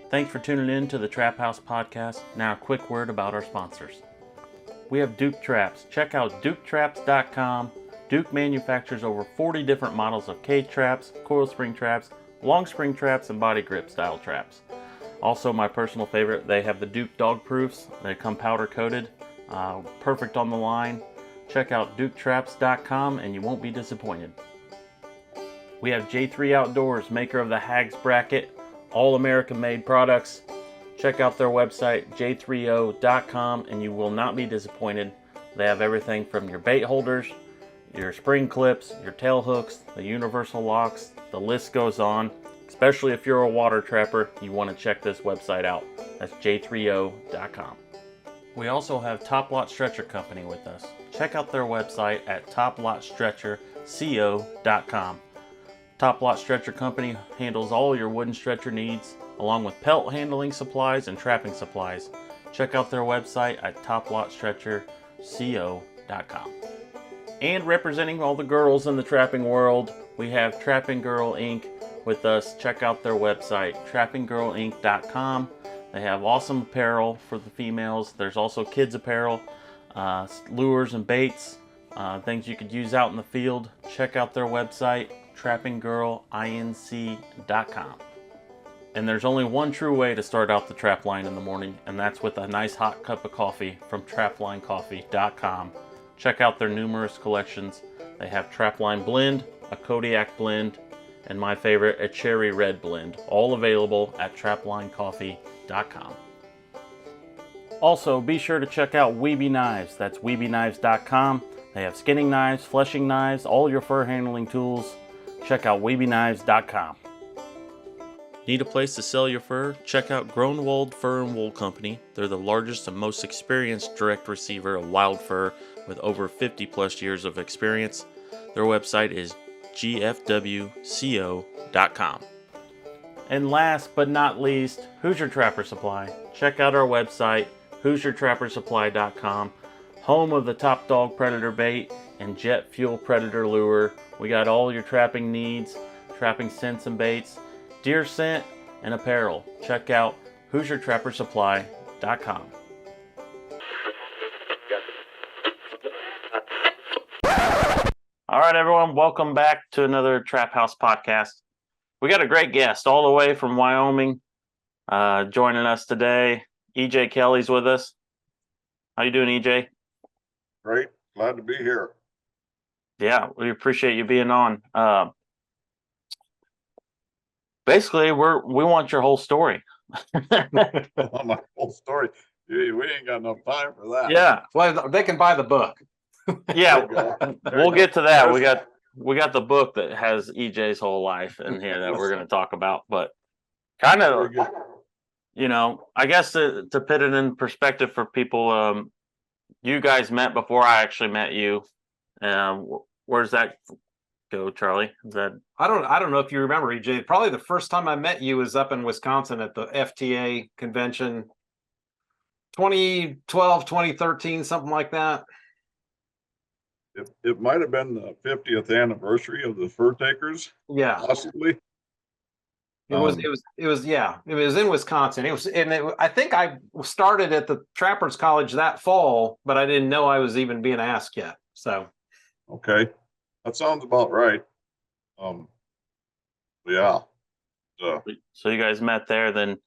Thanks for tuning in to the Trap House Podcast. Now a quick word about our sponsors. We have Duke Traps. Check out duketraps.com. Duke manufactures over 40 different models of K-traps, coil spring traps, long spring traps, and body grip style traps. Also, my personal favorite, they have the Duke dog proofs. They come powder coated, perfect on the line. Check out duketraps.com and you won't be disappointed. We have J3 Outdoors, maker of the Hags Bracket, all American made products. Check out their website, j3o.com, and you will not be disappointed. They have everything from your bait holders, your spring clips, your tail hooks, the universal locks, the list goes on. Especially if you're a water trapper, you want to check this website out. That's j3o.com. We also have Top Lot Stretcher Company with us. Check out their website at toplotstretcherco.com. Top Lot Stretcher Company handles all your wooden stretcher needs, along with pelt handling supplies and trapping supplies. Check out their website at toplotstretcherco.com. And representing all the girls in the trapping world, we have Trapping Girl Inc. with us. Check out their website, trappinggirlinc.com. They have awesome apparel for the females. There's also kids apparel, lures and baits, things you could use out in the field. Check out their website, trappinggirlinc.com. And there's only one true way to start out the trap line in the morning, and that's with a nice hot cup of coffee from traplinecoffee.com. Check out their numerous collections. They have Trapline Blend, a Kodiak Blend, and my favorite, a Cherry Red Blend, all available at traplinecoffee.com. Also, be sure to check out Weeby Knives. That's weebyknives.com. They have skinning knives, fleshing knives, all your fur handling tools. Check out weebyknives.com. Need a place to sell your fur? Check out Groenewald Fur and Wool Company. They're the largest and most experienced direct receiver of wild fur with over 50 plus years of experience. Their website is gfwco.com. And last but not least, Hoosier Trapper Supply. Check out our website, HoosierTrapperSupply.com, home of the Top Dog Predator Bait and Jet Fuel Predator Lure. We got all your trapping needs, trapping scents and baits, deer scent, and apparel. Check out HoosierTrapperSupply.com. All right, everyone, welcome back to another Trap House podcast. We got a great guest all the way from Wyoming joining us today. EJ Kelley's with us. How you doing, EJ? Great. Glad to be here. Yeah, we appreciate you being on. Basically, we want your whole story. My whole story. We ain't got enough time for that. Yeah. Well, they can buy the book. Yeah, we'll get to that. We got the book that has EJ's whole life in here that we're going to talk about. But kind of, I guess to put it in perspective for people, you guys met before I actually met you. Where's that go, Charlie? Is that I don't know if you remember, EJ. Probably the first time I met you was up in Wisconsin at the FTA convention, 2012, 2013, something like that. It might have been the 50th anniversary of the Fur Takers. Yeah, possibly. It was in Wisconsin. I think I started at the Trappers College that fall, but I didn't know I was even being asked yet. So okay, that sounds about right. Yeah. So you guys met there, then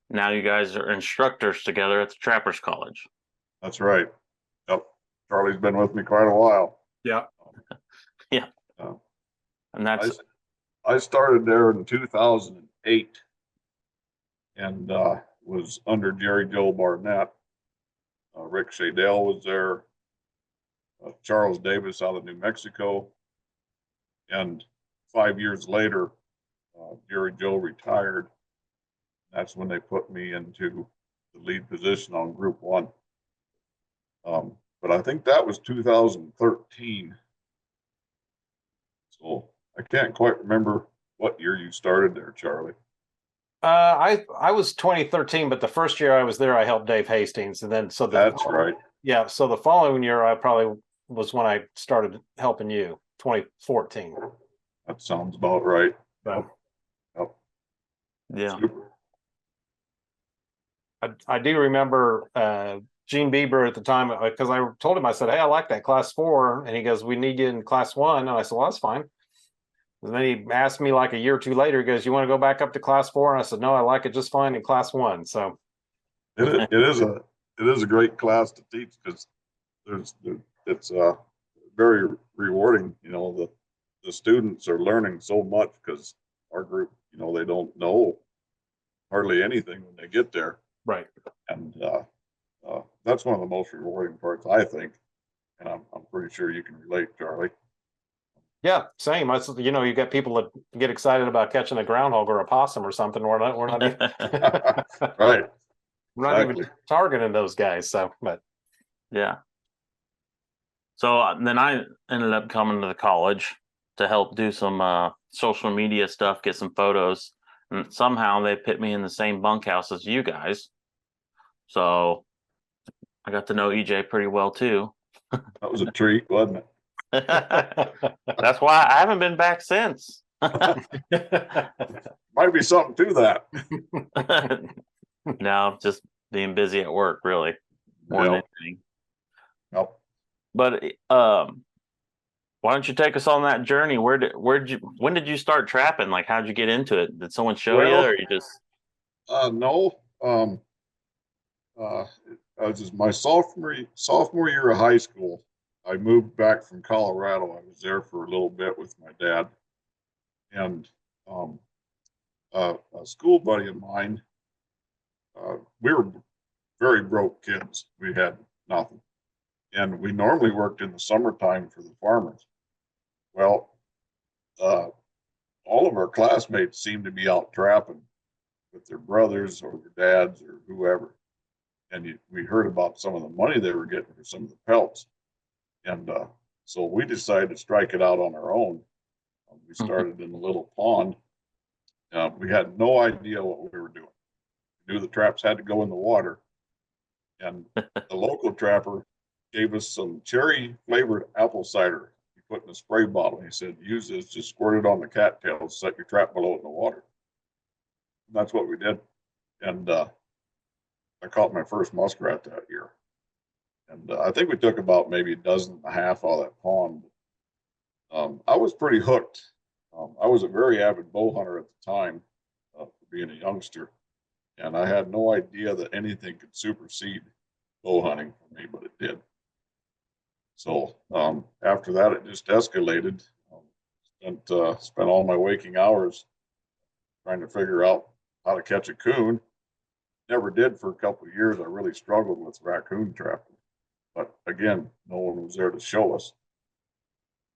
now you guys are instructors together at the Trappers College. That's right. Yep. Charlie's been with me quite a while. Yeah. Yeah. And that's I started there in 2008 and was under Jerry Joe Barnett. Rick Shadell was there. Charles Davis out of New Mexico. And 5 years later, Jerry Joe retired. That's when they put me into the lead position on Group 1. But I think that was 2013. So I can't quite remember what year you started there, Charlie. I was 2013, but the first year I was there, I helped Dave Hastings, and then That's right. Yeah, so the following year I probably was when I started helping you, 2014. That sounds about right. So, Yep. Yeah. Super. I do remember Gene Bieber at the time, because I told him, I said, hey, I like that class 4. And he goes, we need you in class 1. And I said, well, that's fine. And then he asked me like a year or two later, he goes, you want to go back up to class 4? And I said, no, I like it just fine in class 1. So it is a great class to teach because it's very rewarding. You know, the students are learning so much because our group, you know, they don't know hardly anything when they get there. right. And that's one of the most rewarding parts, I think. And I'm pretty sure you can relate, Charlie. Yeah, same. You know, you get people that get excited about catching a groundhog or a possum or something. We're not even, Right. we're not Exactly. even targeting those guys. So, but Yeah. So then I ended up coming to the college to help do some social media stuff, get some photos, and somehow they put me in the same bunkhouse as you guys. So I got to know EJ pretty well too. That was a treat, wasn't it? That's why I haven't been back since. Might be something to that. No, just being busy at work, really, more than Yep. anything. Yep. But why don't you take us on that journey? When did you start trapping? Like, how'd you get into it? Did someone show you, or you just? No. This is my sophomore year of high school. I moved back from Colorado. I was there for a little bit with my dad, and a school buddy of mine. We were very broke kids. We had nothing, and we normally worked in the summertime for the farmers. Well, all of our classmates seemed to be out trapping with their brothers or their dads or whoever. And we heard about some of the money they were getting for some of the pelts. And so we decided to strike it out on our own. We started in a little pond. We had no idea what we were doing. We knew the traps had to go in the water. And the local trapper gave us some cherry flavored apple cider he put in a spray bottle. He said, use this, just squirt it on the cattails, set your trap below it in the water. And that's what we did. And I caught my first muskrat that year. And I think we took about maybe a dozen and a half out of that pond. I was pretty hooked. I was a very avid bow hunter at the time, for being a youngster. And I had no idea that anything could supersede bow hunting for me, but it did. So after that, it just escalated. Spent all my waking hours trying to figure out how to catch a coon. Never did for a couple of years. I really struggled with raccoon trapping. But again, no one was there to show us.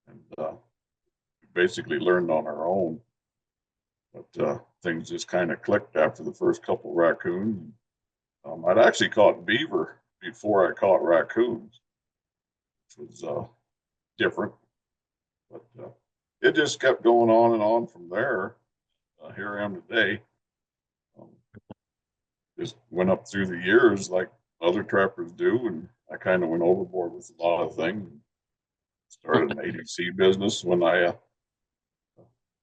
And we basically learned on our own. But things just kind of clicked after the first couple of raccoons. I'd actually caught beaver before I caught raccoons, which was different. But it just kept going on and on from there. Here I am today. Just went up through the years like other trappers do, and I kind of went overboard with a lot of things. Started an ADC business when I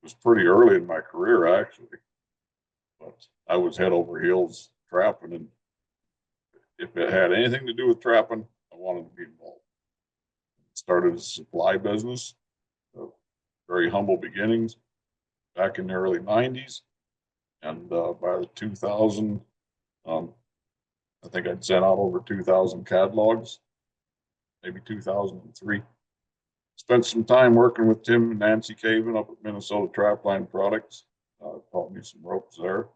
was pretty early in my career, actually. But I was head over heels trapping, and if it had anything to do with trapping, I wanted to be involved. Started a supply business, very humble beginnings back in the early 90s. And by the 2000, I think I'd sent out over 2,000 catalogs, maybe 2003. Spent some time working with Tim and Nancy Caven up at Minnesota Trapline Products. Taught me some ropes there.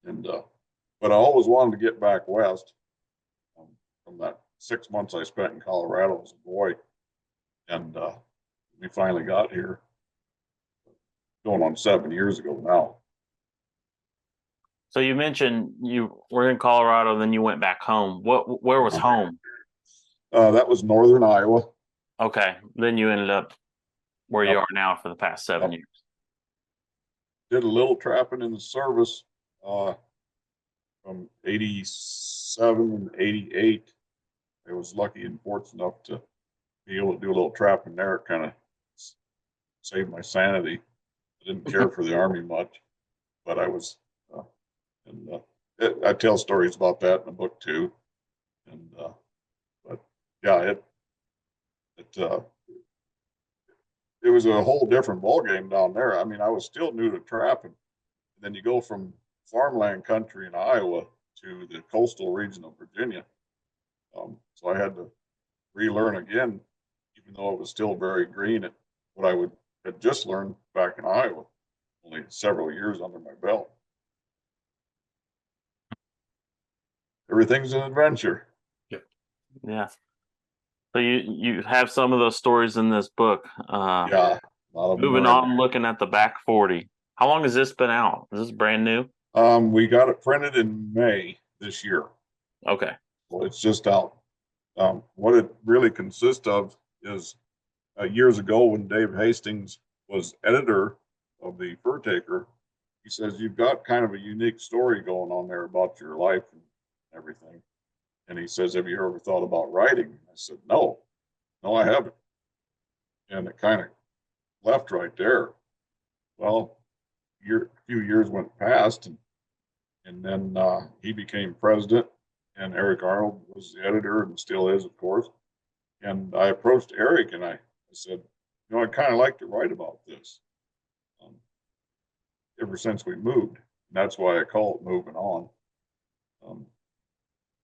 And but I always wanted to get back west from that 6 months I spent in Colorado as a boy. And we finally got here, going on 7 years ago now. So you mentioned you were in Colorado, then you went back home. Where was home? That was northern Iowa. Okay, then you ended up where you are now for the past 7 years. Did a little trapping in the service from 87 and 88. I was lucky and fortunate enough to be able to do a little trapping there. It kind of saved my sanity. I didn't care for the Army much, but I was, and I tell stories about that in the book too. And, but yeah, it, it was a whole different ballgame down there. I mean, I was still new to trapping. And then you go from farmland country in Iowa to the coastal region of Virginia. So I had to relearn again, even though it was still very green at what I had just learned back in Iowa, only several years under my belt. Everything's an adventure. Yeah. So you have some of those stories in this book. Yeah. Moving on, looking at the back 40. How long has this been out? Is this brand new? We got it printed in May this year. Okay. Well, it's just out. What it really consists of is years ago when Dave Hastings was editor of the Fur Taker, he says, you've got kind of a unique story going on there about your life and everything. And he says, have you ever thought about writing? I said, no, I haven't. And it kind of left right there. Well, a few years went past, and then he became president, and Eric Arnold was the editor and still is, of course. And I approached Eric and I said, I'd kind of like to write about this. Ever since we moved, and that's why I call it Moving On.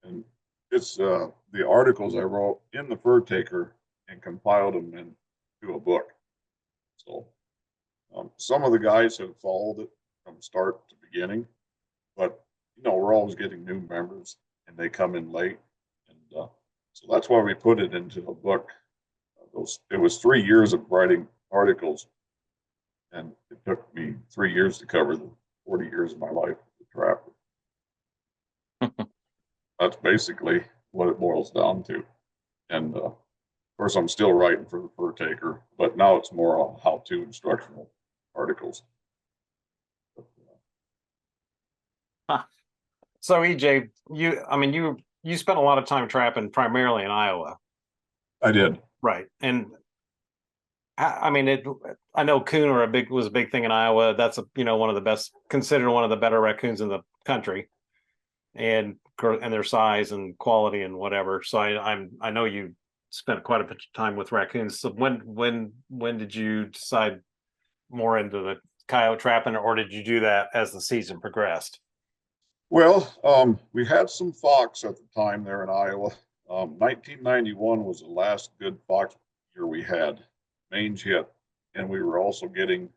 And it's the articles I wrote in the Fur Taker and compiled them into a book. So some of the guys have followed it from start to beginning, but we're always getting new members and they come in late, and so that's why we put it into a book. It was 3 years of writing articles, and it took me 3 years to cover the 40 years of my life as a trapper. That's basically what it boils down to. And of course, I'm still writing for the Fur Taker, but now it's more how-to instructional articles. So EJ, you spent a lot of time trapping primarily in Iowa. I did. Right. And I know coon was a big thing in Iowa. That's one of the best, considered one of the better raccoons in the country, and their size and quality and whatever. So I know you spent quite a bit of time with raccoons. So when did you decide more into the coyote trapping, or did you do that as the season progressed? Well, we had some fox at the time there in Iowa. 1991 was the last good fox year we had. Mange hit, and we were also getting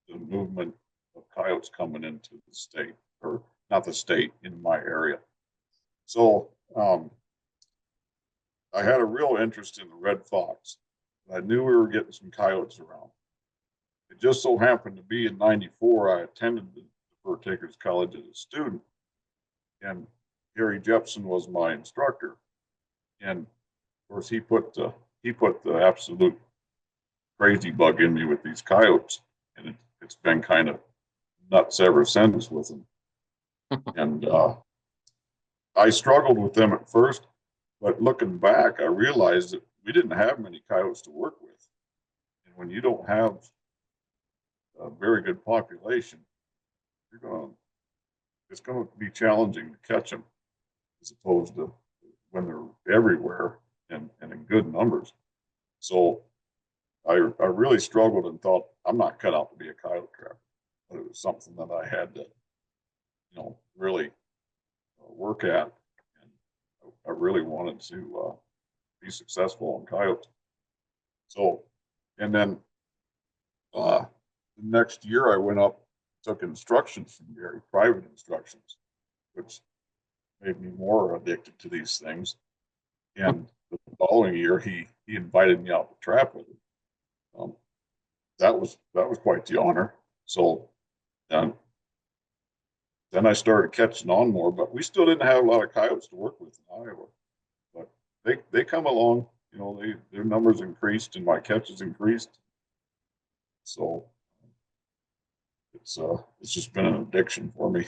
the movement of coyotes coming into the state, or not the state, in my area. So I had a real interest in the red fox. I knew we were getting some coyotes around. It just so happened to be in '94 I attended the Fur Takers College as a student, and Gary Jepson was my instructor. And of course, he put the absolute crazy bug in me with these coyotes, and it's been kind of nuts ever since with them. And I struggled with them at first, but looking back, I realized that we didn't have many coyotes to work with. And when you don't have a very good population, it's going to be challenging to catch them, as opposed to when they're everywhere and in good numbers. So I really struggled and thought, I'm not cut out to be a coyote trapper. But it was something that I had to, really work at. And I really wanted to be successful on coyotes. So, and then the next year I went up, took instructions from Gary, private instructions, which made me more addicted to these things. And the following year, he invited me out to trap with him. That was quite the honor. So then I started catching on more, but we still didn't have a lot of coyotes to work with in Iowa. But they come along, their numbers increased and my catches increased. So it's just been an addiction for me.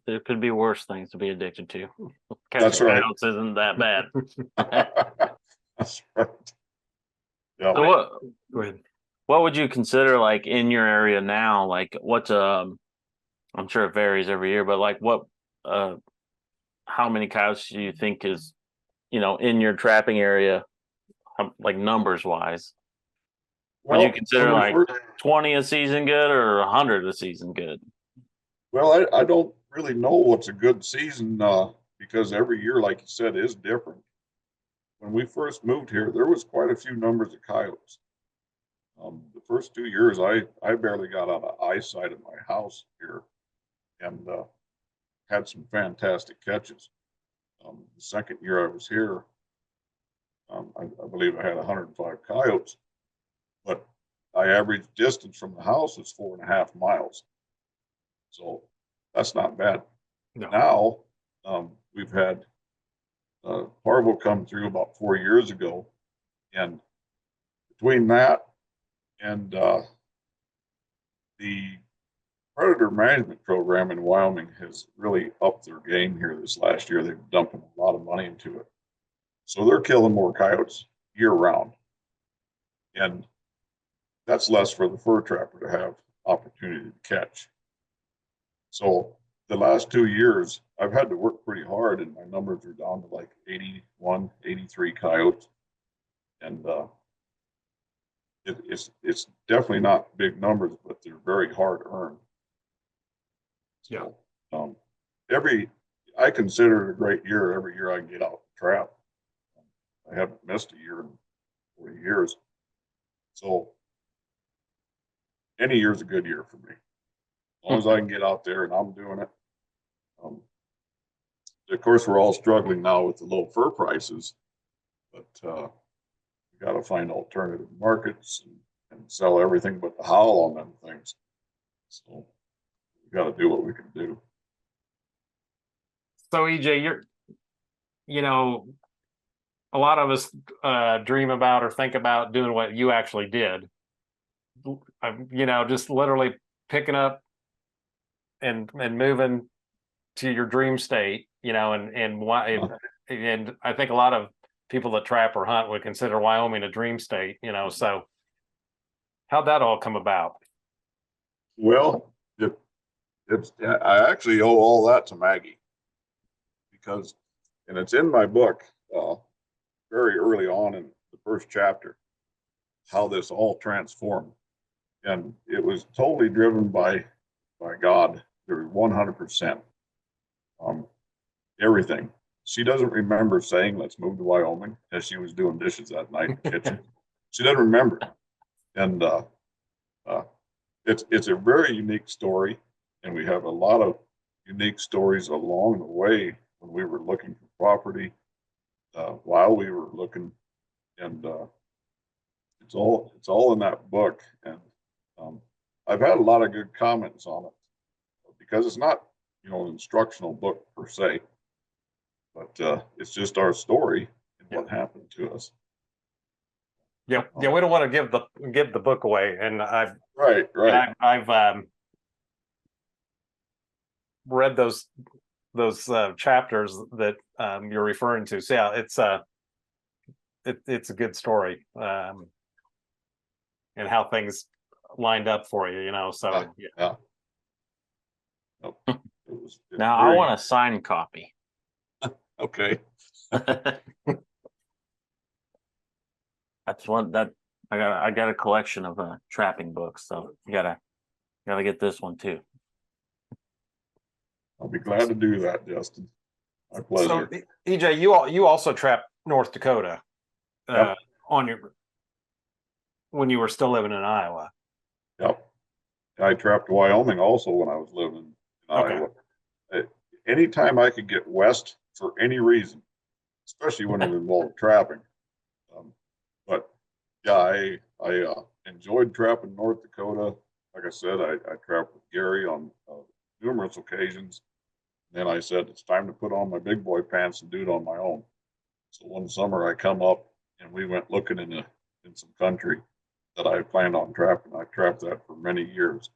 There could be worse things to be addicted to. That's right. Coyotes isn't that bad. That's right. Yeah. So what would you consider, like, in your area now? Like, what's a I'm sure it varies every year, but like how many coyotes do you think is, in your trapping area, like numbers wise? Would you Well, consider when we like first, 20 a season good or 100 a season good? well, I don't really know what's a good season, because every year, like you said, is different. When we first moved here, there was quite a few numbers of coyotes. The first 2 years, I barely got out of eyesight of my house here, and had some fantastic catches. The second year I was here, I believe I had 105 coyotes, but I average distance from the house is 4.5 miles. So that's not bad. No. Now, we've had parvo come through about 4 years ago, and between that and the predator management program in Wyoming has really upped their game here this last year. They've dumped a lot of money into it. So they're killing more coyotes year round. And that's less for the fur trapper to have opportunity to catch. So the last 2 years, I've had to work pretty hard, and my numbers are down to like 81, 83 coyotes. And it's definitely not big numbers, but they're very hard earned. Yeah. So, I consider it a great year every year I can get out and trap. I haven't missed a year in 40 years. So any year's a good year for me. As long as I can get out there and I'm doing it. Of course, we're all struggling now with the low fur prices, but we got to find alternative markets and sell everything but the howl on them things. So we got to do what we can do. So EJ, a lot of us dream about or think about doing what you actually did. Just literally picking up and moving to your dream state, and why, and I think a lot of people that trap or hunt would consider Wyoming a dream state, so how'd that all come about? Well, I actually owe all that to Maggie, because, and it's in my book, very early on in the first chapter, how this all transformed. And it was totally driven by God. There was 100%. Everything. She doesn't remember saying, "Let's move to Wyoming," as she was doing dishes that night in the kitchen. She doesn't remember. And it's a very unique story, and we have a lot of unique stories along the way when we were looking for property, while we were looking, and it's all in that book. And I've had a lot of good comments on it, because it's not an instructional book per se, but it's just our story and what happened to us. Yeah, we don't want to give the book away, and I've read those chapters that you're referring to. So yeah, it's a good story, and how things lined up for you, So yeah. Nope. Now I want a signed copy. Okay. That's one that I got a collection of trapping books, so you gotta get this one too. I'll be glad to do that, Justin. My pleasure. So EJ, you also trapped North Dakota, Yep. when you were still living in Iowa. Yep. I trapped Wyoming also when I was living in Iowa. Anytime I could get west for any reason, especially when it involved trapping. But yeah, I enjoyed trapping North Dakota. Like I said, I trapped with Gary on numerous occasions. Then I said, it's time to put on my big boy pants and do it on my own. So one summer I come up and we went looking in some country that I planned on trapping. I trapped that for many years.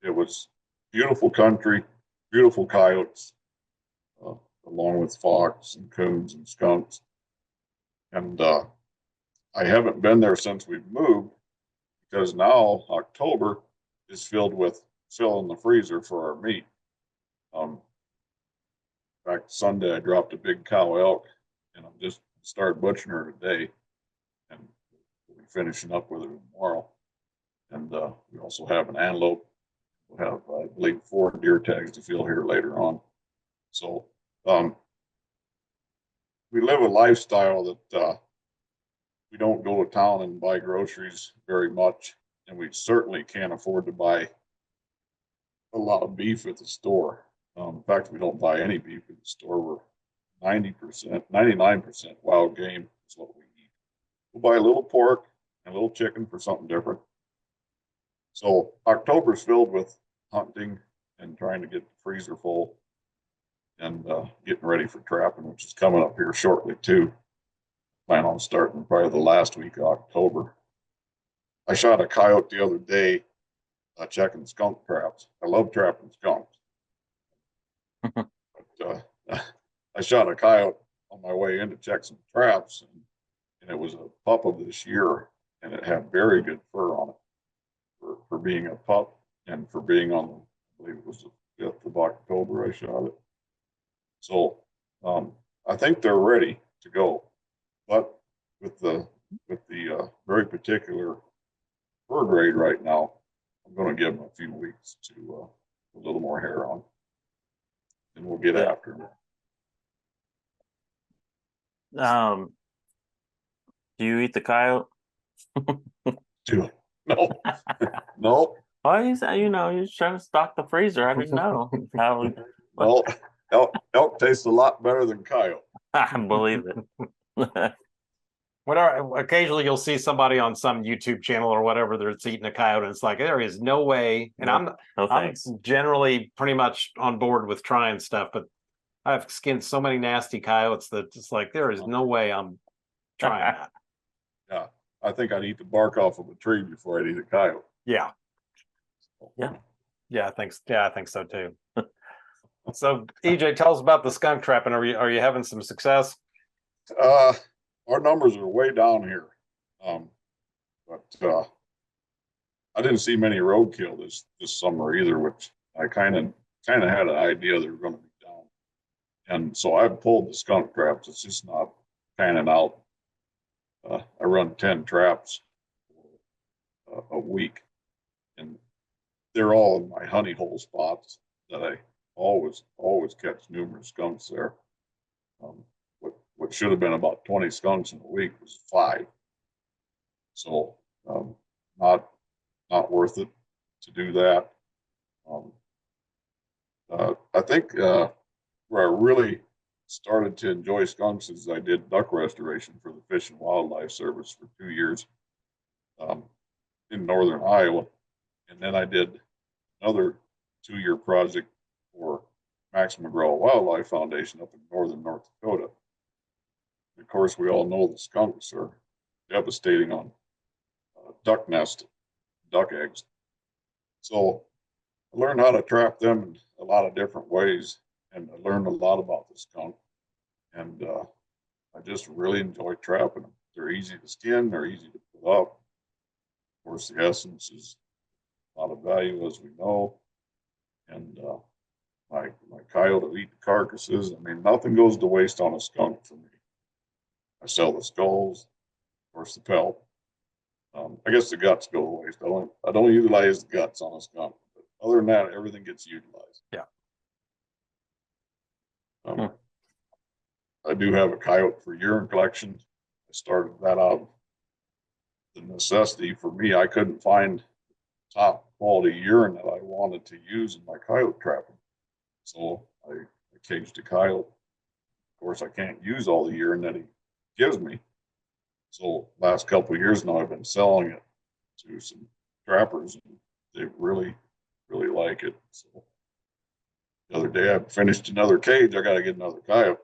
It was beautiful country, beautiful coyotes, along with fox and coons and skunks. And I haven't been there since we've moved, because now October is filled with filling the freezer for our meat. In fact, Sunday I dropped a big cow elk, and I'm just started butchering her today, and we'll be finishing up with her tomorrow. And we also have an antelope. We'll have, I believe, 4 deer tags to fill here later on. So we live a lifestyle that we don't go to town and buy groceries very much, and we certainly can't afford to buy a lot of beef at the store. In fact, we don't buy any beef at the store. We're 90%, 99% wild game is what we eat. We'll buy a little pork and a little chicken for something different. So October's filled with hunting and trying to get the freezer full and getting ready for trapping, which is coming up here shortly too. Plan on starting probably the last week of October. I shot a coyote the other day checking skunk traps. I love trapping skunks. But I shot a coyote on my way in to check some traps, and it was a pup of this year, and it had very good fur on it for being a pup and for being on, I believe it was the 5th of October I shot it. So I think they're ready to go, but with the very particular fur grade right now, I'm going to give them a few weeks to a little more hair on, and we'll get after them. Do you eat the coyote? No, no. Oh, you're trying to stock the freezer. I didn't know. Well, elk tastes a lot better than coyote. I believe it. Occasionally you'll see somebody on some YouTube channel or whatever that's eating a coyote, and it's like, there is no way. And I'm generally pretty much on board with trying stuff, but I've skinned so many nasty coyotes that it's like, there is no way I'm trying that. Yeah, I think I'd eat the bark off of a tree before I'd eat a coyote. Yeah. I think so too. So EJ, tell us about the skunk trapping. Are you having some success? Our numbers are way down here, but I didn't see many roadkill this summer either, which I kind of had an idea they were going to be down, and so I pulled the skunk traps. It's just not panning out. I run 10 traps a week, and they're all in my honey hole spots that I always catch numerous skunks there. What should have been about 20 skunks in a week was 5. So not worth it to do that. I think where I really started to enjoy skunks is I did duck restoration for the Fish and Wildlife Service for 2 years in northern Iowa, and then I did another 2-year project for Max McGraw Wildlife Foundation up in northern North Dakota. Of course, we all know the skunks are devastating on duck nest, duck eggs. So I learned how to trap them in a lot of different ways, and I learned a lot about the skunk. And I just really enjoy trapping them. They're easy to skin, they're easy to put up. Of course, the essence is a lot of value, as we know. And my coyote will eat the carcasses. I mean, nothing goes to waste on a skunk for me. I sell the skulls, of course, the pelt. I guess the guts go to waste. I don't utilize the guts on a skunk. But other than that, everything gets utilized. Yeah. I do have a coyote for urine collection. I started that out. The necessity for me, I couldn't find top quality urine that I wanted to use in my coyote trapping. So I caged a coyote. Of course, I can't use all the urine that he gives me. So last couple of years now, I've been selling it to some trappers, and they really like it. So the other day, I finished another cage. I got to get another coyote.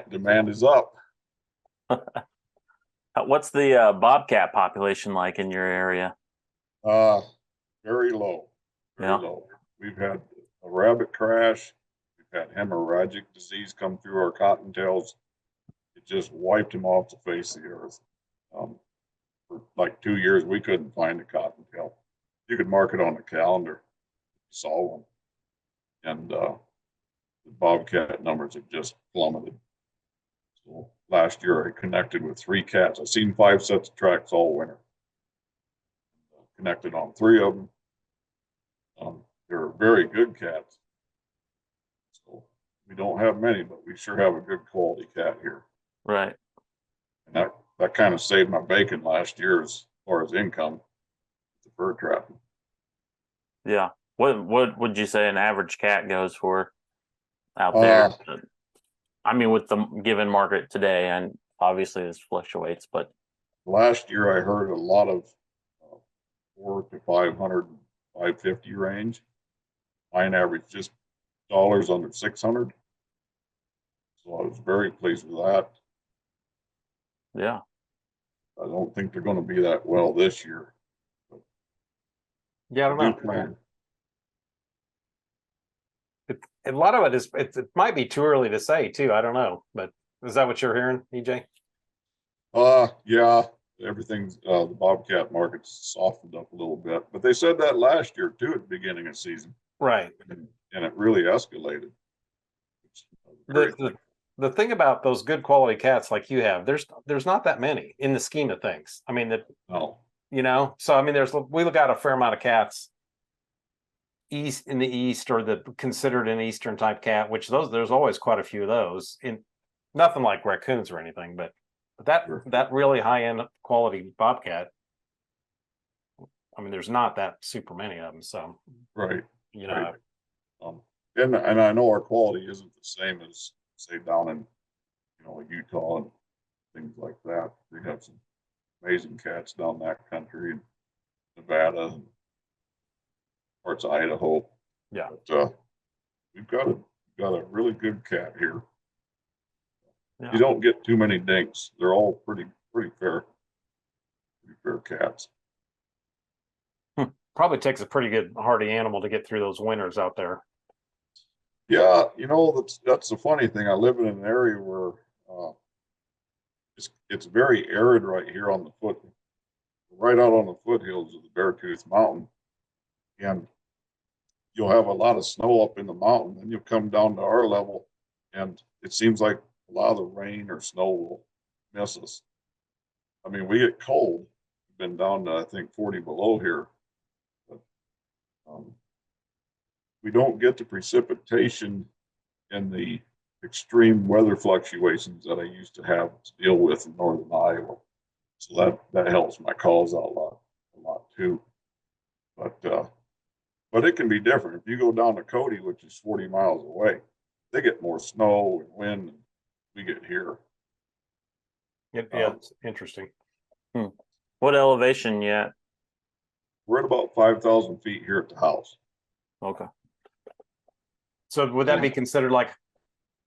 Demand is up. What's the bobcat population like in your area? Very low. Yeah. Low. We've had a rabbit crash. We've had hemorrhagic disease come through our cottontails. It just wiped them off the face of the earth. for like 2 years, we couldn't find a cottontail. You could mark it on the calendar, saw one. And the bobcat numbers have just plummeted. So last year I connected with 3 cats. I've seen 5 sets of tracks all winter. Connected on 3 of them. They're very good cats. So we don't have many, but we sure have a good quality cat here. Right. And that kind of saved my bacon last year as far as income, the fur trapping. Yeah. What would you say an average cat goes for out there? I mean, with the given market today, and obviously this fluctuates, but last year I heard a lot of 400 to 500, 550 range. Mine averaged just dollars under 600. So I was very pleased with that. yeah. I don't think they're going to be that well this year. Yeah, I don't know. Plan. A lot of it is, it might be too early to say too. I don't know, but is that what you're hearing, EJ? Yeah, everything's the bobcat market's softened up a little bit, but they said that last year too at the beginning of season, Right. and it really escalated. The thing about those good quality cats like you have, there's not that many in the scheme of things. I mean, no, so I mean, we look at a fair amount of cats in the east, or the considered an eastern type cat, which there's always quite a few of those. In nothing like raccoons or anything, but that really high end quality bobcat, I mean, there's not that super many of them. So right, Right. And I know our quality isn't the same as say down in Utah and things like that. They have some amazing cats down that country, Nevada, and parts of Idaho. Yeah. But we've got a really good cat here. Yeah. You don't get too many dinks. They're all pretty fair cats. Probably takes a pretty good hardy animal to get through those winters out there. Yeah, that's the funny thing. I live in an area where it's very arid right here on the right out on the foothills of the Beartooth Mountain, and you'll have a lot of snow up in the mountain, and you'll come down to our level, and it seems like a lot of the rain or snow will miss us. I mean, we get cold. We've been down to I think 40 below here, but we don't get the precipitation and the extreme weather fluctuations that I used to have to deal with in northern Iowa. So that helps my calls out a lot too. But it can be different. If you go down to Coyote, which is 40 miles away, they get more snow and wind than we get here. Yeah, it's interesting. What elevation yet? We're at about 5,000 feet here at the house. Okay. So would that be considered like,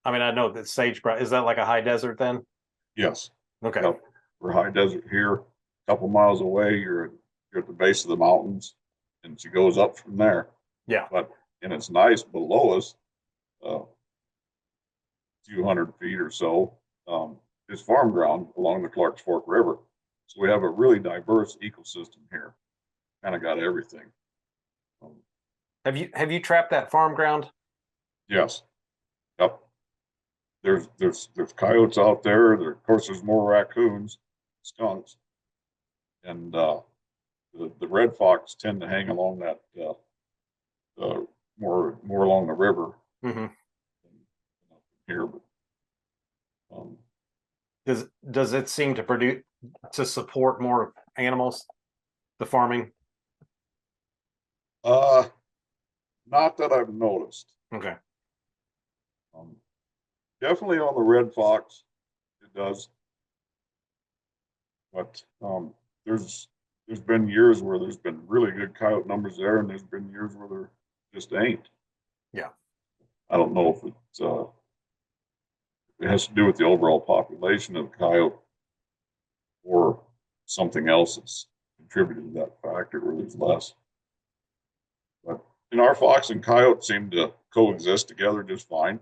I mean, I know that sagebrush, is that like a high desert then? Yes. Okay. Yep. We're high desert here. A couple miles away, you're at the base of the mountains, and she goes up from there. Yeah. And it's nice below us, a few hundred feet or so, is farm ground along the Clarks Fork River. So we have a really diverse ecosystem here. Kind of got everything. Have you trapped that farm ground? Yes. Yep. There's coyotes out there. Of course, there's more raccoons, skunks, and the red fox tend to hang along that more along the river. Mm-hmm. Here, but does it seem to support more animals, the farming? Not that I've noticed. Okay. Definitely on the red fox, it does. But there's been years where there's been really good coyote numbers there, and there's been years where there just ain't. Yeah. I don't know if it has to do with the overall population of the coyote or something else that's contributed to that factor where there's less. But our fox and coyote seem to coexist together just fine.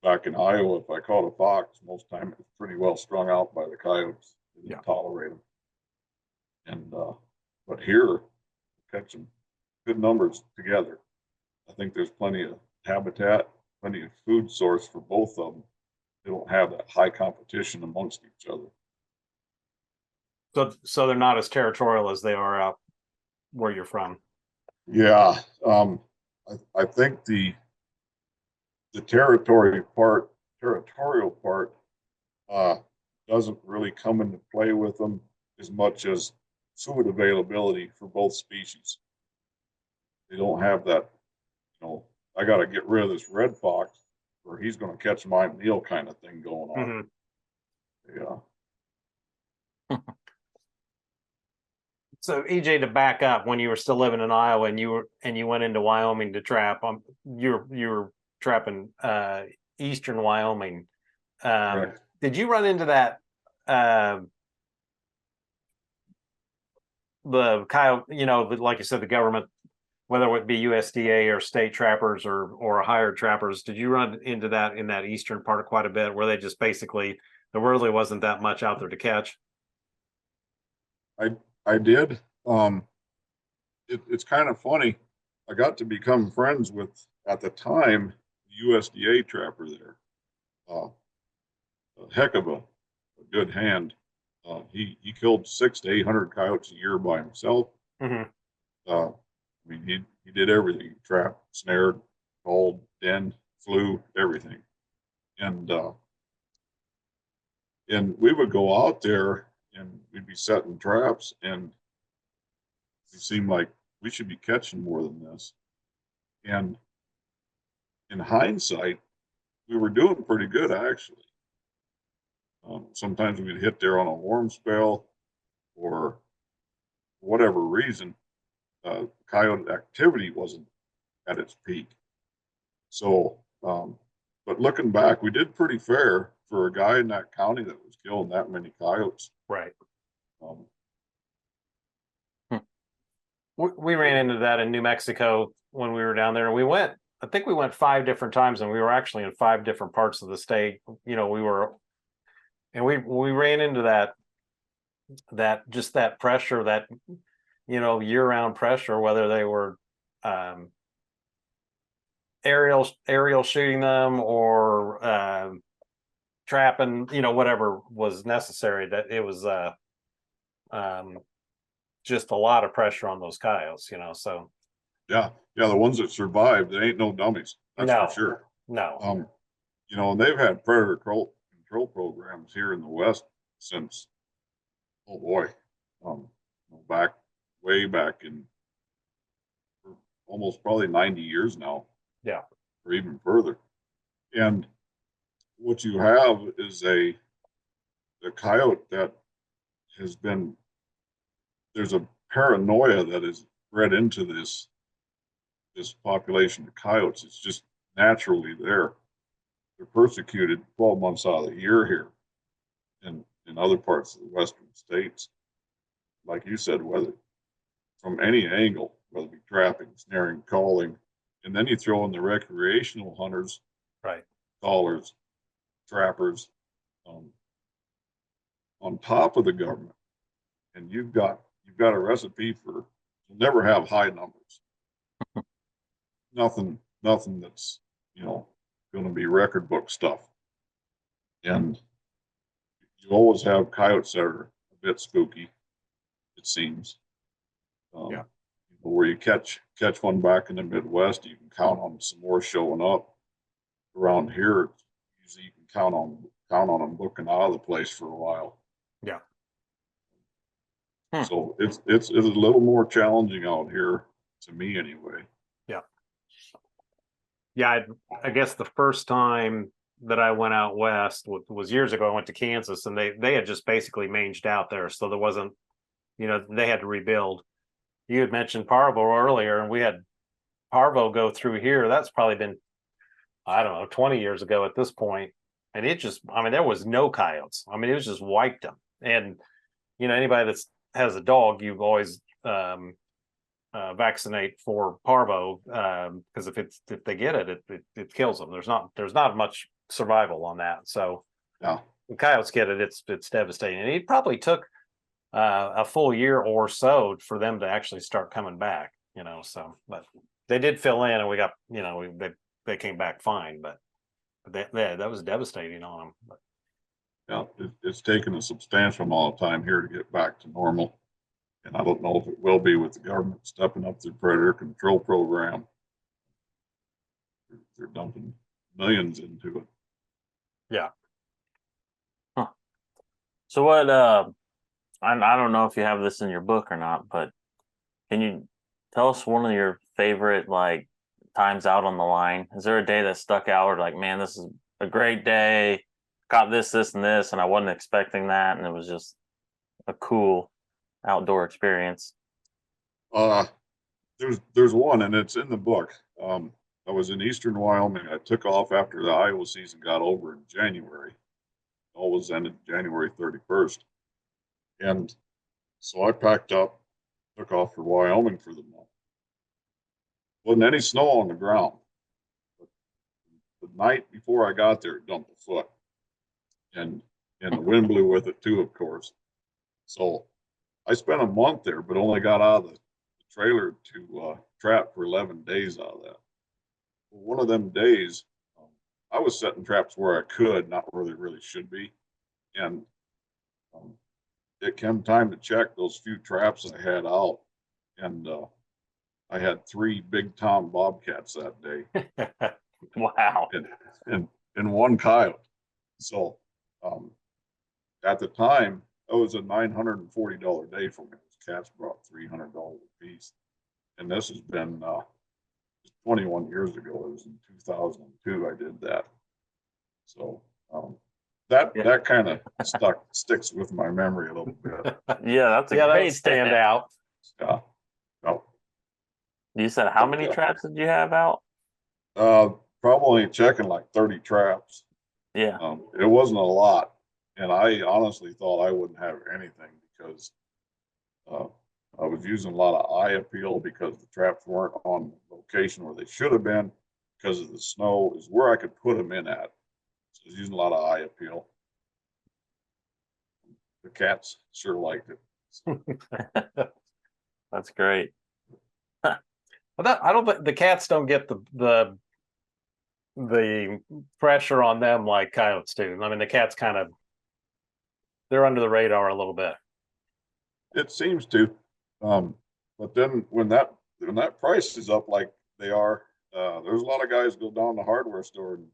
Back in Iowa, if I caught a fox, most time it's pretty well strung out by the coyotes. They didn't Yeah. tolerate them. And, but here, catching good numbers together. I think there's plenty of habitat, plenty of food source for both of them. They don't have that high competition amongst each other. So they're not as territorial as they are out where you're from. Yeah, I think the territorial part doesn't really come into play with them as much as food availability for both species. They don't have that, I got to get rid of this red fox or he's going to catch my meal kind of thing going on. Yeah. So EJ, to back up, when you were still living in Iowa and you went into Wyoming to trap, you were trapping eastern Wyoming. Did you run into that the coyote, like you said, the government, whether it be USDA or state trappers or hired trappers, did you run into that in that eastern part quite a bit, where they just basically, there really wasn't that much out there to catch? I did. It's kind of funny. I got to become friends with, at the time, the USDA trapper there. A heck of a good hand. He killed 600 to 800 coyotes a year by himself. I mean, he did everything. He trapped, snared, called, denned, flew, everything. And we would go out there and we'd be setting traps, and it seemed like we should be catching more than this. And in hindsight, we were doing pretty good, actually. Sometimes we'd hit there on a warm spell, or for whatever reason, coyote activity wasn't at its peak. So, but looking back, we did pretty fair for a guy in that county that was killing that many coyotes. Right. We ran into that in New Mexico when we were down there, and I think we went 5 different times, and we were actually in 5 different parts of the state. We ran into that pressure, that year-round pressure, whether they were aerial shooting them or trapping, whatever was necessary. That it was just a lot of pressure on those coyotes, so. Yeah, the ones that survived, they ain't no dummies. That's for sure. No. And they've had predator control programs here in the West since, oh boy, way back in almost probably 90 years now. Yeah. Or even further. And what you have is a coyote that has been, there's a paranoia that is bred into this population of coyotes. It's just naturally there. They're persecuted 12 months out of the year here in other parts of the western states. Like you said, whether from any angle, whether it be trapping, snaring, calling, and then you throw in the recreational hunters, right, callers, trappers, on top of the government, and you've got a recipe for, you'll never have high numbers. nothing that's going to be record book stuff, and you always have coyotes that are a bit spooky, it seems. Where you catch one back in the Midwest, you can count on some more showing up. Around here, usually you can count on them looking out of the place for a while. Yeah. So it's a little more challenging out here, to me anyway. Yeah, I guess the first time that I went out west was years ago. I went to Kansas, and they had just basically manged out there, so there wasn't, they had to rebuild. You had mentioned parvo earlier, and we had parvo go through here. That's probably been, I don't know, 20 years ago at this point. And there was no coyotes. It was just wiped them. And, anybody that has a dog, you've always vaccinate for parvo, because if they get it kills them. There's not much survival on that. So yeah, coyotes get it, it's devastating. And it probably took a full year or so for them to actually start coming back, so, but they did fill in and we got, they came back fine, but that was devastating on them. But, Yeah, it's taken a substantial amount of time here to get back to normal. And I don't know if it will be with the government stepping up their predator control program. They're dumping millions into it. yeah. So what, I don't know if you have this in your book or not, but can you tell us one of your favorite like times out on the line? Is there a day that stuck out or like, man, this is a great day, got this, and this, and I wasn't expecting that, and it was just a cool outdoor experience? There's one, and it's in the book. I was in eastern Wyoming. I took off after the Iowa season got over in January. All was ended January 31st. And so I packed up, took off for Wyoming for the month. Wasn't any snow on the ground. But the night before I got there, it dumped a foot. And the wind blew with it too, of course. So I spent a month there, but only got out of the trailer to trap for 11 days out of that. One of them days, I was setting traps where I could, not where they really should be. And it came time to check those few traps I had out. And I had 3 big tom bobcats that day. Wow. And 1 coyote. So at the time, it was a $940 day for me. Cats brought $300 a piece. And this has been 21 years ago. It was in 2002 I did that. So that kind of sticks with my memory a little bit. Yeah, that's a great stand out. Yeah. No. You said how many traps did you have out? Probably checking like 30 traps. Yeah. It wasn't a lot. And I honestly thought I wouldn't have anything because I was using a lot of eye appeal because the traps weren't on location where they should have been because of the snow is where I could put them in at. So I was using a lot of eye appeal. The cats sure liked it. That's great. I don't think the cats don't get the pressure on them like coyotes do. I mean, the cats they're under the radar a little bit. It seems to, but then when that price is up like they are, there's a lot of guys go down to the hardware store and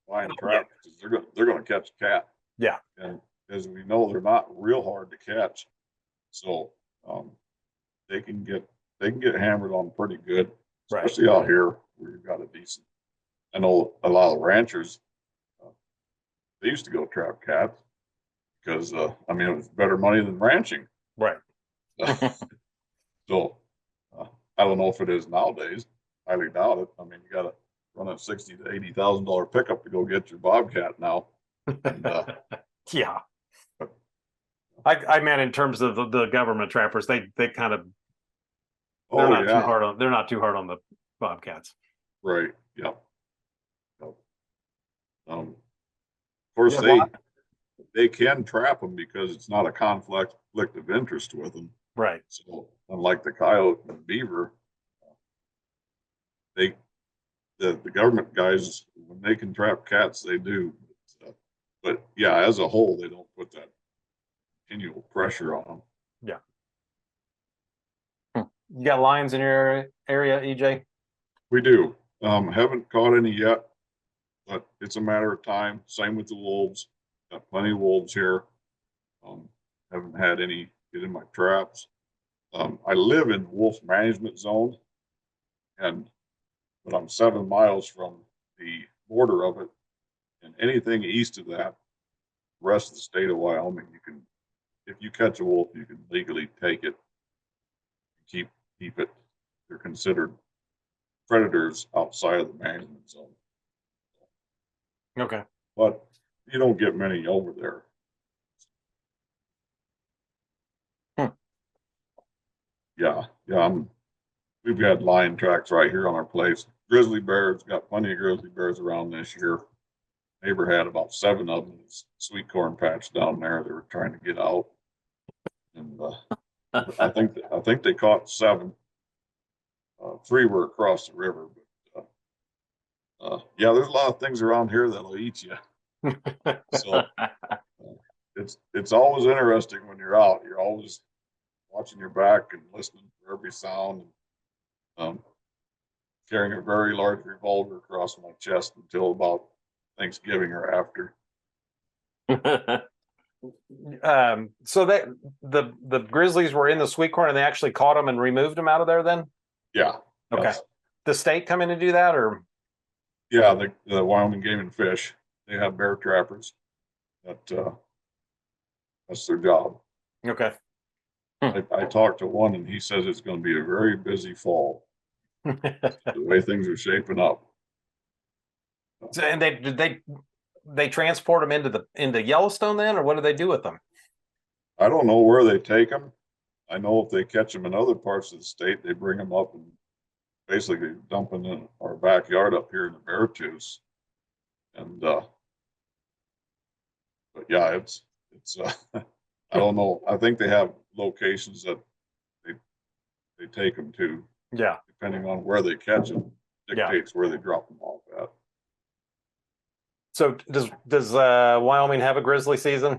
buying traps because they're going to catch a cat. Yeah, and as we know, they're not real hard to catch, so they can get hammered on pretty good, especially out here where you've got a decent. I know a lot of ranchers, they used to go trap cats because I mean it was better money than ranching. Right. So I don't know if it is nowadays. Highly doubt it. I mean, you got to run a $60,000 to $80,000 pickup to go get your bobcat now. And, yeah. I meant in terms of the government trappers, they kind of they're not too hard on the bobcats. Right. Yeah. Of course, they can trap them because it's not a conflict of interest with them. Right. So unlike the coyote and beaver, the government guys, when they can trap cats, they do. But yeah, as a whole, they don't put that continual pressure on them. Yeah. You got lions in your area, EJ? We do. Haven't caught any yet, but it's a matter of time. Same with the wolves. Got plenty of wolves here. Haven't had any get in my traps. I live in wolf management zone, but I'm 7 miles from the border of it, and anything east of that, the rest of the state of Wyoming, if you catch a wolf, you can legally take it, keep it. They're considered predators outside of the management zone. Okay. But you don't get many over there. Yeah. We've got lion tracks right here on our place. Grizzly bears, got plenty of grizzly bears around this year. Neighbor had about 7 of them in his sweet corn patch down there. They were trying to get out. And I think they caught 7. 3 were across the river, but yeah, there's a lot of things around here that'll eat you. So it's always interesting when you're out. You're always watching your back and listening for every sound. And, carrying a very large revolver across my chest until about Thanksgiving or after. So that the grizzlies were in the sweet corn and they actually caught them and removed them out of there then? Yeah. Okay. Yes. The state come in to do that, or? Yeah, the Wyoming Game and Fish, they have bear trappers. That's their job. Okay. I talked to one and he says it's going to be a very busy fall. The way things are shaping up. So, and they transport them into Yellowstone then, or what do they do with them? I don't know where they take them. I know if they catch them in other parts of the state, they bring them up and basically dump them in our backyard up here in the Beartooth. And but yeah, it's I don't know. I think they have locations that they take them to. Yeah. Depending on where they catch them, dictates where they drop them off at. So does Wyoming have a grizzly season?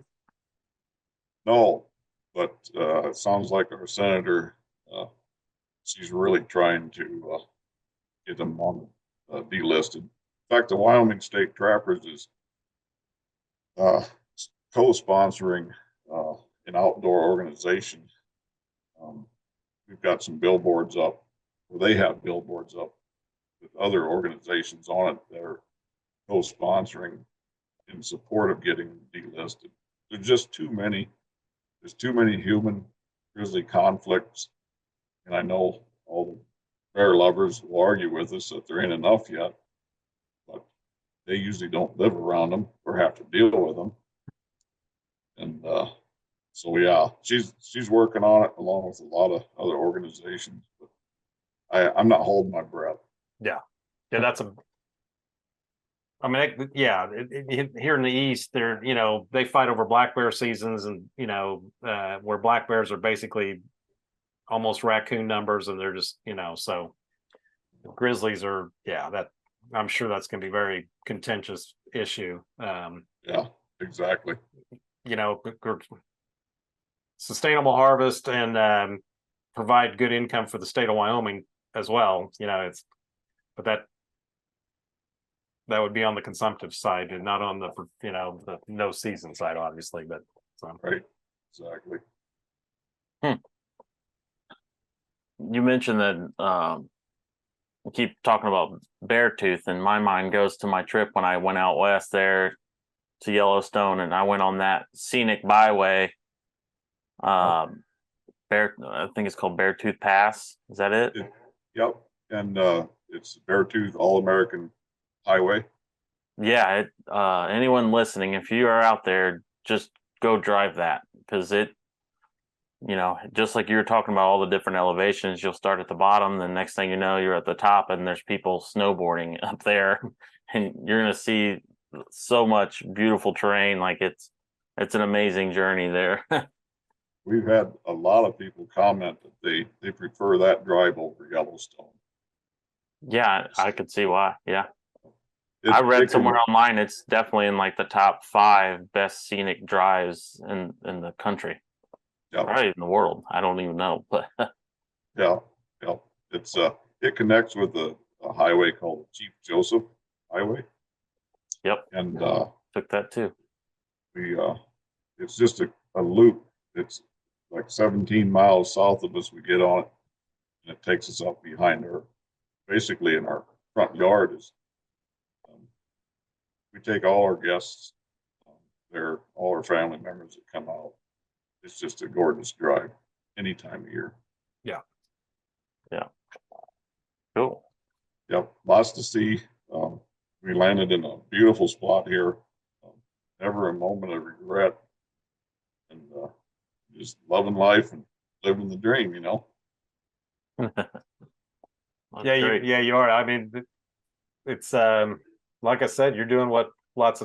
No, but it sounds like our senator, she's really trying to get them on delisted. In fact, the Wyoming State Trappers is co-sponsoring an outdoor organization. We've got some billboards up, or they have billboards up with other organizations on it that are co-sponsoring in support of getting delisted. There's just too many. There's too many human grizzly conflicts, and I know all the bear lovers will argue with us that there ain't enough yet, but they usually don't live around them or have to deal with them. And so yeah, she's working on it along with a lot of other organizations. But I'm not holding my breath. Yeah, that's a. I mean, yeah, here in the East, they're, they fight over black bear seasons, and where black bears are basically almost raccoon numbers, and they're just, so grizzlies are, that I'm sure that's going to be a very contentious issue. Yeah, exactly. Sustainable harvest and provide good income for the state of Wyoming as well. But that would be on the consumptive side and not on the the no season side, obviously. But right, exactly. You mentioned that we keep talking about Beartooth, and my mind goes to my trip when I went out west there to Yellowstone, and I went on that scenic byway. I think it's called Beartooth Pass. Is that it? Yep, and it's Beartooth All-American Highway. Yeah, anyone listening, if you are out there, just go drive that, because it, just like you were talking about all the different elevations, you'll start at the bottom, the next thing you know, you're at the top, and there's people snowboarding up there, and you're going to see so much beautiful terrain. Like it's an amazing journey there. We've had a lot of people comment that they prefer that drive over Yellowstone. Yeah, I could see why. Yeah. I read somewhere online it's definitely in like the top 5 best scenic drives in the country. Yeah. Probably in the world. I don't even know, but yeah. It's it connects with a highway called Chief Joseph Highway. Yep. And took that too. It's just a loop. It's like 17 miles south of us. We get on it, and it takes us up behind her. Basically, in our front yard is. We take all our guests there, all our family members that come out. It's just a gorgeous drive any time of year. Yeah. Cool. Yep, lots to see. We landed in a beautiful spot here. Never a moment of regret, and just loving life and living the dream. You are. I mean, it's like I said, you're doing what lots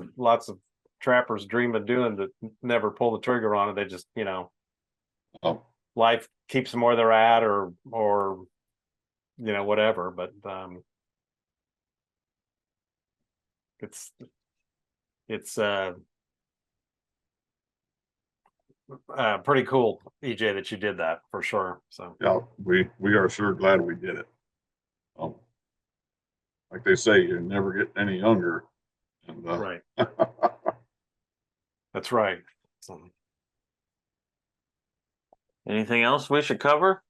of trappers dream of doing that never pull the trigger on it. They just, Oh, life keeps them where they're at, or whatever. But it's pretty cool, EJ, that you did that for sure. So yeah, we are sure glad we did it. Like they say, you never get any younger. And, right. That's right. So, Anything else we should cover?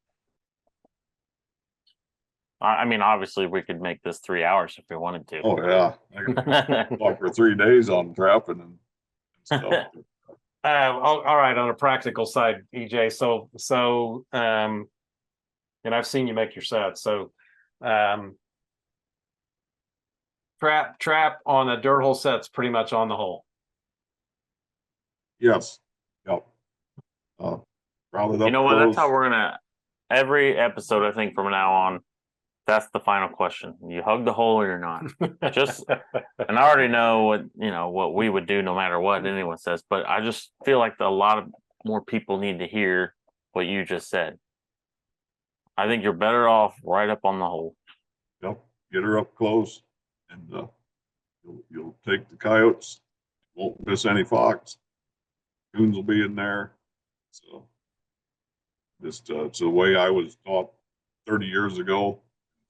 I mean, obviously, we could make this 3 hours if we wanted to. Oh yeah, I could talk for 3 days on trapping and stuff. all right. On a practical side, EJ. So, and I've seen you make your sets. So, trap on a dirt hole set's pretty much on the hole. Yes. Yep. Rounded up. You know what? close. That's how we're gonna. Every episode, I think, from now on, that's the final question. You hug the hole or you're not. Just, and I already know what we would do no matter what anyone says. But I just feel like a lot of more people need to hear what you just said. I think you're better off right up on the hole. Yep. Get her up close, and you'll take the coyotes. Won't miss any fox. Coons will be in there. So just it's the way I was taught 30 years ago.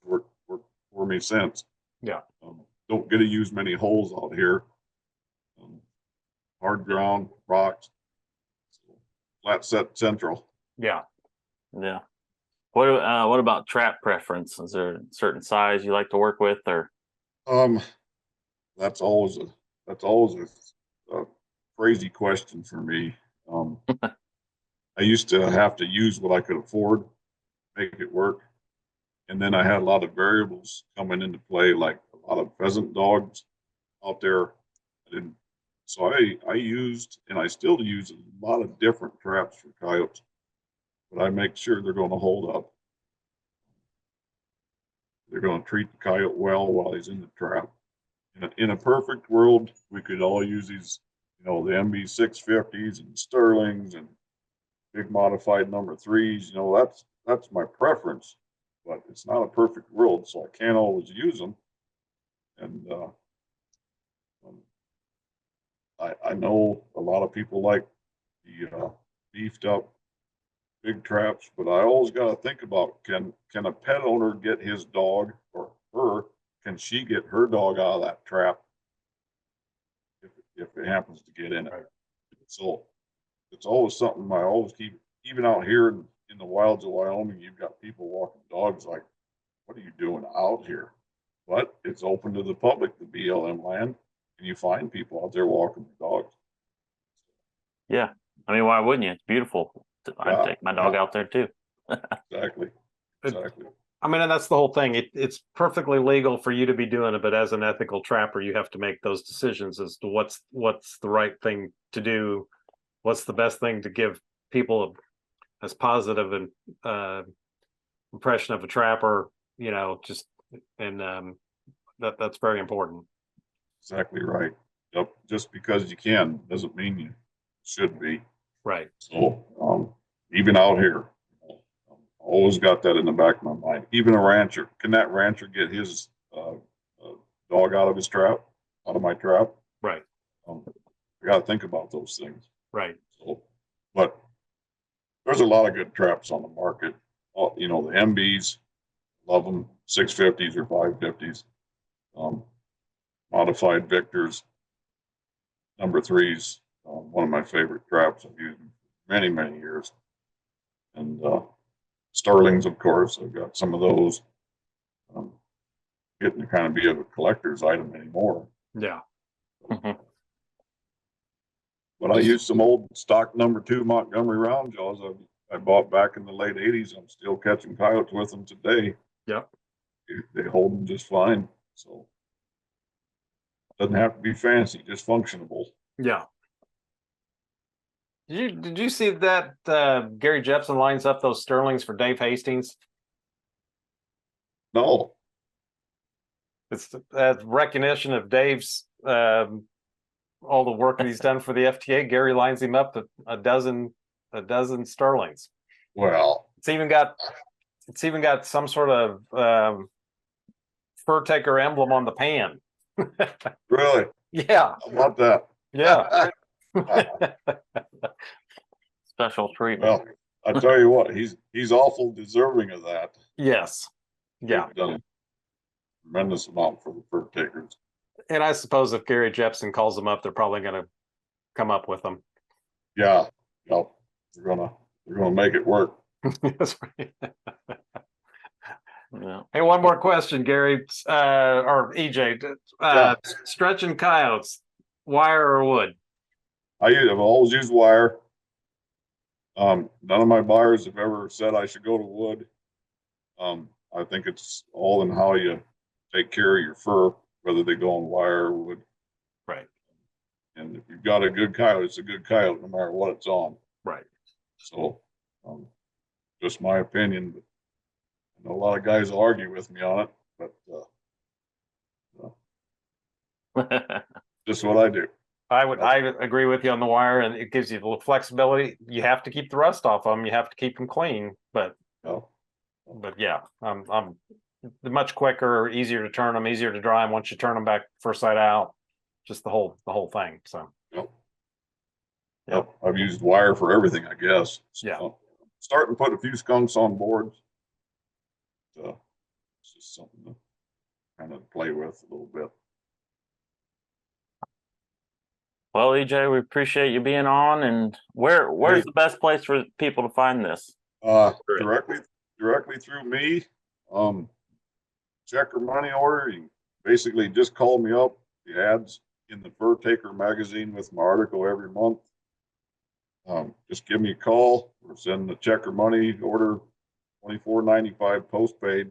Worked for me since. Yeah. Don't get to use many holes out here. Hard ground, rocks, flat set central. Yeah. Yeah. What about trap preference? Is there a certain size you like to work with, or? That's always a crazy question for me. I used to have to use what I could afford, make it work. And then I had a lot of variables coming into play, like a lot of pheasant dogs out there. So I used, and I still use a lot of different traps for coyotes, but I make sure they're going to hold up. They're going to treat the coyote well while he's in the trap. In a perfect world, we could all use these, the MB 650s and Sterlings and big modified number 3s. That's my preference, but it's not a perfect world, so I can't always use them. And I know a lot of people like the beefed up big traps, but I always got to think about, can a pet owner get his dog, or can she get her dog out of that trap if it happens to get in it? Right. So it's always something I always keep, even out here in the wilds of Wyoming. You've got people walking dogs like, what are you doing out here? But it's open to the public, the BLM land, and you find people out there walking the dogs. Yeah, I mean, why wouldn't you? It's beautiful. I'd take my dog out there too. Exactly. I mean, and that's the whole thing. It's perfectly legal for you to be doing it, but as an ethical trapper, you have to make those decisions as to what's the right thing to do, what's the best thing to give people as positive an impression of a trapper. That's very important. Exactly right. Yep. Just because you can doesn't mean you should be. Right. So even out here, always got that in the back of my mind. Even a rancher, can that rancher get his dog out of his trap, out of my trap? Right. I got to think about those things. Right. So, but there's a lot of good traps on the market. The MBs, love them, 650s or 550s, modified Victors, number 3s, one of my favorite traps. I've used them for many, many years. And Sterlings, of course, I've got some of those. Getting to kind of be a collector's item anymore. Yeah. Mm-hmm. But I used some old stock number 2 Montgomery round jaws I bought back in the late 80s. I'm still catching coyotes with them today. Yep. They hold them just fine. So doesn't have to be fancy, just functionable. Yeah. Did you see that Gary Jepson lines up those Sterlings for Dave Hastings? No. It's a recognition of Dave's all the work that he's done for the FTA, Gary lines him up to a dozen starlings. Well, It's even got some sort of fur taker emblem on the pan. really? Yeah, How about that? yeah. Special treatment. Well, I tell you what, he's awful deserving of that. Yes. Yeah. They've done a tremendous amount for the fur takers. And I suppose if Gary Jepson calls them up, they're probably going to come up with them. Yeah, yep. They're gonna make it work. That's right. Yeah. Hey, one more question, Gary, or EJ. Stretching coyotes, wire or wood? I've always used wire. None of my buyers have ever said I should go to wood. I think it's all in how you take care of your fur, whether they go on wire or wood. Right. And if you've got a good coyote, it's a good coyote no matter what it's on. Right. So, just my opinion. But I know a lot of guys will argue with me on it, but just what I do. I agree with you on the wire, and it gives you a little flexibility. You have to keep the rust off them. You have to keep them clean, but yeah, I'm much quicker, easier to turn them, easier to dry them once you turn them back first side out. Just the whole thing. So. Yep. I've used wire for everything, I guess. So, yeah. Starting to put a few skunks on boards. It's just something to kind of play with a little bit. Well, EJ, we appreciate you being on. And where's the best place for people to find this? Directly through me. Check or money order. You basically just call me up. The ads in the Fur Taker magazine with my article every month. Just give me a call or send the check or money order, $24.95 postpaid,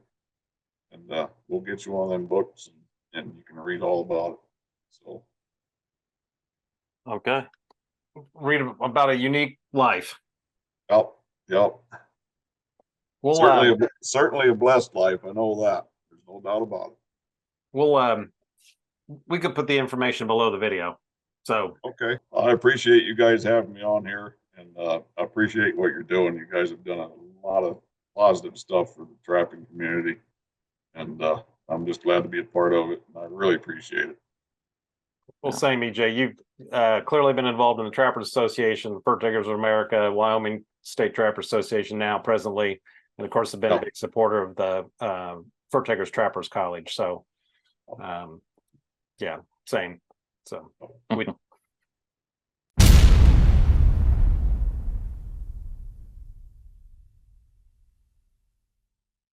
and we'll get you one of them books, and you can read all about it. So, Okay. Read about a unique life. Yep. We'll certainly a blessed life. I know that. There's no doubt about it. We could put the information below the video. So okay, I appreciate you guys having me on here, and I appreciate what you're doing. You guys have done a lot of positive stuff for the trapping community, and I'm just glad to be a part of it. And I really appreciate it. Well, same, EJ. You've clearly been involved in the Trappers Association, the Fur Takers of America, Wyoming State Trappers Association now presently, and of course have been a big supporter of the Fur Takers Trappers College. So, yeah, same. So